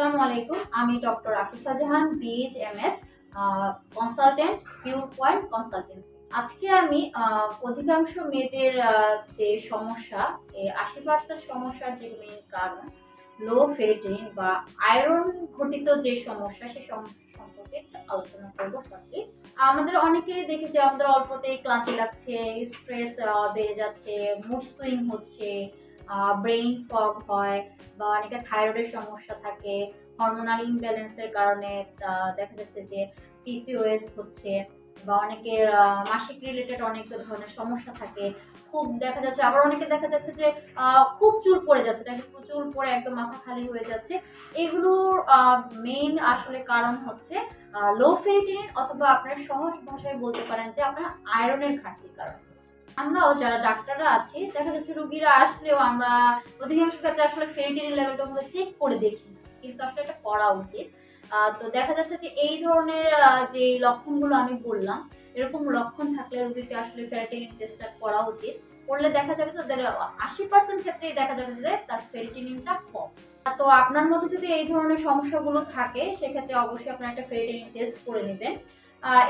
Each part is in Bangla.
আসসালামু আলাইকুম। আমি ডক্টর আকিফা জাহান, বিএইচএমএচ কনসালটেন্ট, পিওর পয়েন্ট কনসালটেন্সি। আজকে আমি অধিকাংশ মেয়েদের যে সমস্যা, এই 80% সমস্যার যে মেইন কারণ লো ফেরিটিনিন বা আয়রন ঘটিত যে সমস্যা, সেই সমস্যা সম্পর্কে একটু আলোচনা করবো শর্টলি। আমাদের অনেকেরই দেখেছি আমাদের অল্পতেই ক্লান্তি লাগছে, স্ট্রেস বেড়ে যাচ্ছে, মুড সুইং হচ্ছে, ব্রেইন ফগ হয়, বা অনেকে থাইরয়েডের সমস্যা থাকে, হরমোনাল ইমব্যালেন্সের কারণে দেখা যাচ্ছে যে পিসিওএস হচ্ছে, বা অনেকের মাসিক রিলেটেড অনেক ধরনের সমস্যা থাকে। খুব দেখা যাচ্ছে, আবার অনেকে দেখা যাচ্ছে যে খুব চুল পড়ে যাচ্ছে, তাকে চুল পড়ে একদম মাথা খালি হয়ে যাচ্ছে। এগুলোর মেইন আসলে কারণ হচ্ছে লো ফেরিটিনিন, অথবা আপনার সহজ ভাষায় বলতে পারেন যে আপনার আয়রনের ঘাটতির কারণে। আমরাও যারা ডাক্তাররা আছি, দেখা যাচ্ছে রোগীরা আসলেও আমরা অধিকাংশ ক্ষেত্রে আসলে ফেরিটিনিন লেভেলটা আমরা চেক করে দেখি না, কিন্তু আসলে এটা করা উচিত। তো দেখা যাচ্ছে যে এই ধরনের যে লক্ষণগুলো আমি বললাম, এরকম লক্ষণ থাকলে রোগীকে আসলে ফেরিটিনিন টেস্টটা করা উচিত। করলে দেখা যাবে যে তাদের 80% ক্ষেত্রেই দেখা যাবে যে তার ফেরিটিনিনটা কম। তো আপনার মধ্যে যদি এই ধরনের সমস্যাগুলো থাকে, সেক্ষেত্রে অবশ্যই আপনার একটা ফেরিটিনিন টেস্ট করে নেবেন।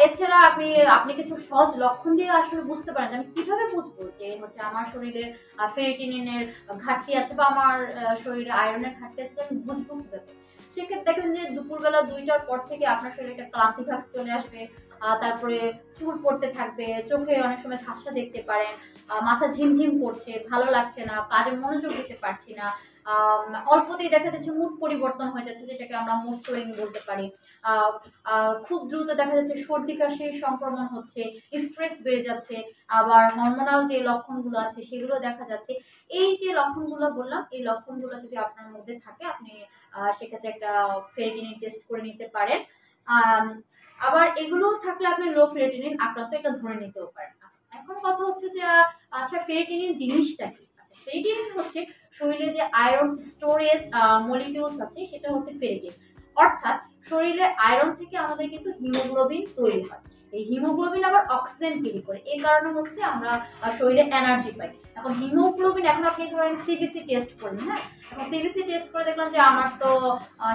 এছাড়া আপনি কিছু সহজ লক্ষণ দিয়ে আসলে বুঝতে পারেন যে আমি কিভাবে বুঝবো যে হচ্ছে আমার শরীরে ফেরিটিনিনের ঘাটতি আছে, বা আমার শরীরে আয়রনের ঘাটতি আছে, আমি বুঝবো কিভাবে। সেক্ষেত্রে দেখেন যে দুপুরবেলা 2টার পর থেকে আপনার শরীরে একটা ক্লান্তি ভাব চলে আসবে, তারপরে চুল পড়তে থাকবে, চোখে অনেক সময় ঝাপসা দেখতে পারেন, মাথা ঝিমঝিম করছে, ভালো লাগছে না, কাজে মনোযোগ দিতে পারছি না, অল্পতেই দেখা যাচ্ছে মুড পরিবর্তন হয়ে যাচ্ছে, যেটাকে আমরা মুড সুইং বলতে পারি। খুব দ্রুত দেখা যাচ্ছে সর্দি কাশির সংক্রমণ হচ্ছে, স্ট্রেস বেড়ে যাচ্ছে, আবার হরমোনাল যে লক্ষণগুলো আছে সেগুলো দেখা যাচ্ছে। এই যে লক্ষণগুলো বললাম, এই লক্ষণগুলো যদি আপনার মধ্যে থাকে, আপনি সেক্ষেত্রে একটা ফেরিটিনিন টেস্ট করে নিতে পারেন। আবার এগুলো থাকলে আপনি লো ফেরিটিনিন আক্রান্ত এটা ধরে নিতেও পারেন। এখন কথা হচ্ছে যে আচ্ছা, ফেরিটিনিন জিনিসটা কি? আচ্ছা, ফেরিটিনিন হচ্ছে শরীরে যে আয়রন স্টোরেজ মলিকিউলস আছে, সেটা হচ্ছে ফেরিটিন। অর্থাৎ শরীরে আয়রন থেকে আমাদের কিন্তু হিমোগ্লোবিন তৈরি হয়। এই হিমোগ্লোবিন আবার অক্সিজেন ক্যারি করে, এই কারণে হচ্ছে আমরা শরীরে এনার্জি পাই। এখন হিমোগ্লোবিন, এখন আপনি ধরেন সিবিসি টেস্ট করলেন, হ্যাঁ, এখন সিবিসি টেস্ট করে দেখলাম যে আমার তো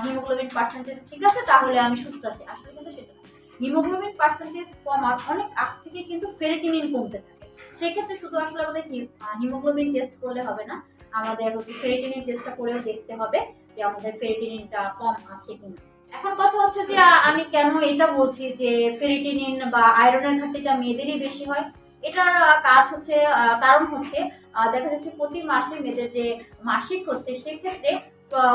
হিমোগ্লোবিন পার্সেন্টেজ ঠিক আছে, তাহলে আমি সুস্থ আছি। আসলে কিন্তু সেটা না। হিমোগ্লোবিন পার্সেন্টেজ কমার অনেক আগ থেকে কিন্তু ফেরিটিনিন কমতে থাকে। সেক্ষেত্রে শুধু আসলে আমাদের হিমোগ্লোবিন টেস্ট করলে হবে না, আমাদের হচ্ছে ফেরিটিনিন টেস্টটা করেও দেখতে হবে যে আমাদের ফেরিটিনিনটা কম আছে কিনা। এখন কথা হচ্ছে যে আমি কেন এটা বলছি যে ফেরিটিনিন বা আয়রনের ঘাটতিটা মেয়েদেরই বেশি হয়। এটার কাজ হচ্ছে, কারণ হচ্ছে দেখা যাচ্ছে প্রতি মাসে মেয়েদের যে মাসিক হচ্ছে, সেক্ষেত্রে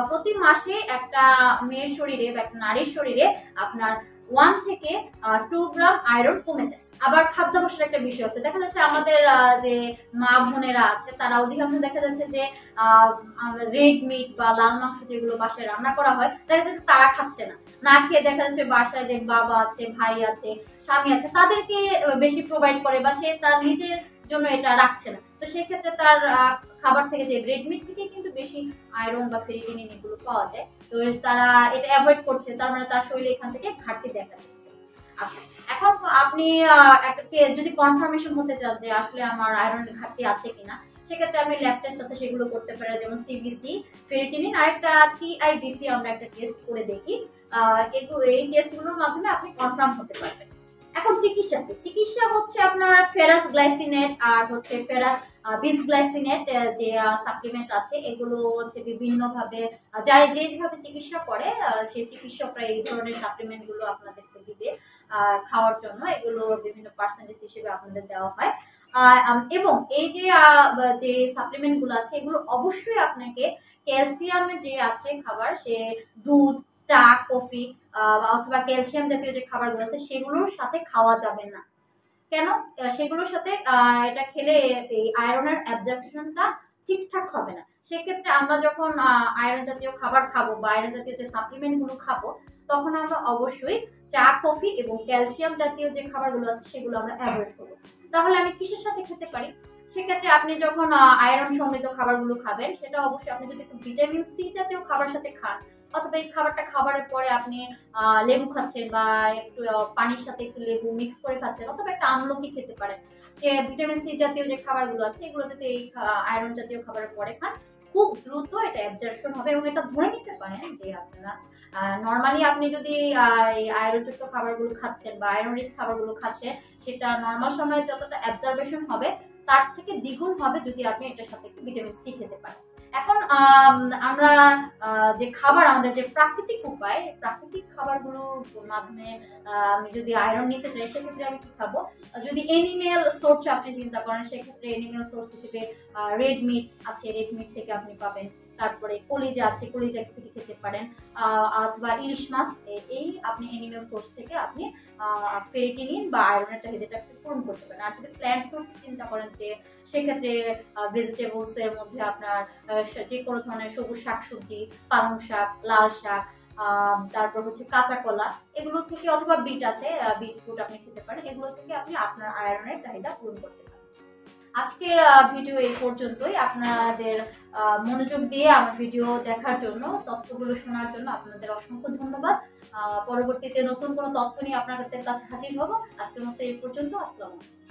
প্রতি মাসে একটা মেয়ের শরীরে বা একটা নারীর শরীরে আপনার 1 থেকে 2 গ্রাম আয়রন কমে যায়। আবার খাদ্যাভ্যাসের একটা বিষয় আছে, দেখা যাচ্ছে আমাদের যে মা বোনেরা আছে, তারা অধিকাংশ দেখা যাচ্ছে যে রেড মিট বা লাল মাংস যেগুলো বাসায় রান্না করা হয়, দেখা যাচ্ছে তারা খাচ্ছে না। না খেয়ে দেখা যাচ্ছে বাসায় যে বাবা আছে, ভাই আছে, স্বামী আছে, তাদেরকে বেশি প্রোভাইড করে, বা সে তার নিজের জন্য এটা রাখছে না। তো সেক্ষেত্রে তার খাবার থেকে, যে রেড মিট থেকে কিন্তু বেশি আয়রন বা ফেরিটিনিন এগুলো পাওয়া যায়। তো তারা এটা অ্যাভয়েড করছে, তার মানে তার শরীরে এখান থেকে ঘাটতি দেখা যাচ্ছে। আচ্ছা, এখন আপনি একটা যদি কনফার্মেশন হতে চান যে আসলে আমার আয়রনের ঘাটতি আছে কিনা, সেক্ষেত্রে আপনি ল্যাব টেস্ট আছে সেগুলো করতে পারেন, যেমন সিবিসি, ফেরিটিনিন, আর একটা টিআইডিসি আমরা একটা টেস্ট করে দেখি। এই টেস্টগুলোর মাধ্যমে আপনি কনফার্ম হতে পারবেন। এখন চিকিৎসা হচ্ছে আপনার ফেরাস গ্লাইসিনেট আর হচ্ছে ফেরাস বিসগ্লাইসিনেট যে সাপ্লিমেন্ট আছে, এগুলো হচ্ছে বিভিন্নভাবে যেভাবে চিকিৎসা করে সেই চিকিৎসকরা এই ধরনের সাপ্লিমেন্টগুলো আপনাদেরকে দিবে খাওয়ার জন্য। এগুলো বিভিন্ন পার্সেন্টেজ হিসেবে আপনাদের দেওয়া হয়। এবং এই যে সাপ্লিমেন্টগুলো আছে, এগুলো অবশ্যই আপনাকে ক্যালসিয়ামের যে আছে খাবার, সে দুধ, চা, কফি অথবা ক্যালসিয়াম জাতীয় যে খাবারগুলো আছে, সেগুলোর সাথে খাওয়া যাবে না। কেন? সেগুলোর সাথে এটা খেলে এই আয়রনের অ্যাবজর্পশনটা ঠিকঠাক হবে না। সেক্ষেত্রে আমরা যখন আয়রন জাতীয় খাবার খাবো বা আয়রন জাতীয় যে সাপ্লিমেন্টগুলো খাবো, তখন আমরা অবশ্যই চা, কফি এবং ক্যালসিয়াম জাতীয় যে খাবারগুলো আছে সেগুলো আমরা অ্যাভয়েড করবো। তাহলে আমি কিসের সাথে খেতে পারি? সেক্ষেত্রে আপনি যখন আয়রন সমৃদ্ধ খাবারগুলো খাবেন, সেটা অবশ্যই আপনি যদি একটু ভিটামিন সি জাতীয় খাবার সাথে খান, অথবা এই খাবারটা খাবারের পরে আপনি লেবু খাচ্ছেন, বা একটু পানির সাথে একটু লেবু মিক্স করে খাচ্ছেন, অথবা একটা আমলকি খেতে পারেন। যে ভিটামিন সি জাতীয় যে খাবারগুলো আছে, এগুলো যদি এই আয়রন জাতীয় খাবারের পরে খান, খুব দ্রুত এটা অ্যাবজর্পশন হবে এবং এটা ধরে নিতে পারেন যে আপনারা নর্মালি আপনি যদি এই আয়রনযুক্ত খাবারগুলো খাচ্ছেন বা আয়রন রিচ খাবারগুলো খাচ্ছেন, সেটা নর্মাল সময়ে যতটা অ্যাবজর্বেশন হবে তার থেকে দ্বিগুণ হবে যদি আপনি এটার সাথে একটু ভিটামিন সি খেতে পারেন। এখন আমরা যে খাবার, আমাদের যে প্রাকৃতিক উপায়, প্রাকৃতিক খাবারগুলোর মাধ্যমে আমি যদি আয়রন নিতে চাই সেক্ষেত্রে আমি কি খাবো? যদি এনিমেল সোর্স আপনি চিন্তা করেন সেক্ষেত্রে এনিমেল সোর্স হিসেবে রেড মিট আছে, রেড মিট থেকে আপনি পাবেন। তারপরে কলিজা আছে, কলিজা থেকে খেতে পারেন, অথবা ইলিশ মাছ। এই আপনি এনিমেল সোর্স থেকে আপনি ফেরিটিনিন বা আয়রনের চাহিদাটা পূরণ করতে পারেন। আর যদি প্ল্যান্ট সোর্স চিন্তা করেন যে সেক্ষেত্রে ভেজিটেবলস এর মধ্যে আপনার যে কোনো ধরনের সবুজ শাকসবজি, পালং শাক, লাল শাক, তারপর হচ্ছে কাঁচা কলা, এগুলো থেকে, অথবা বিট আছে, বিট ফ্রুট আপনি খেতে পারেন। এগুলো থেকে আপনি আপনার আয়রনের চাহিদা পূরণ করতে পারেন। আজকের ভিডিও এই পর্যন্তই। আপনাদের মনোযোগ দিয়ে আমার ভিডিও দেখার জন্য, তথ্যগুলো শোনার জন্য আপনাদের অসংখ্য ধন্যবাদ। পরবর্তীতে নতুন কোনো তথ্য নিয়ে আপনাদের কাছে হাজির হব। আজকের মতো এই পর্যন্ত। আসসালামু আলাইকুম।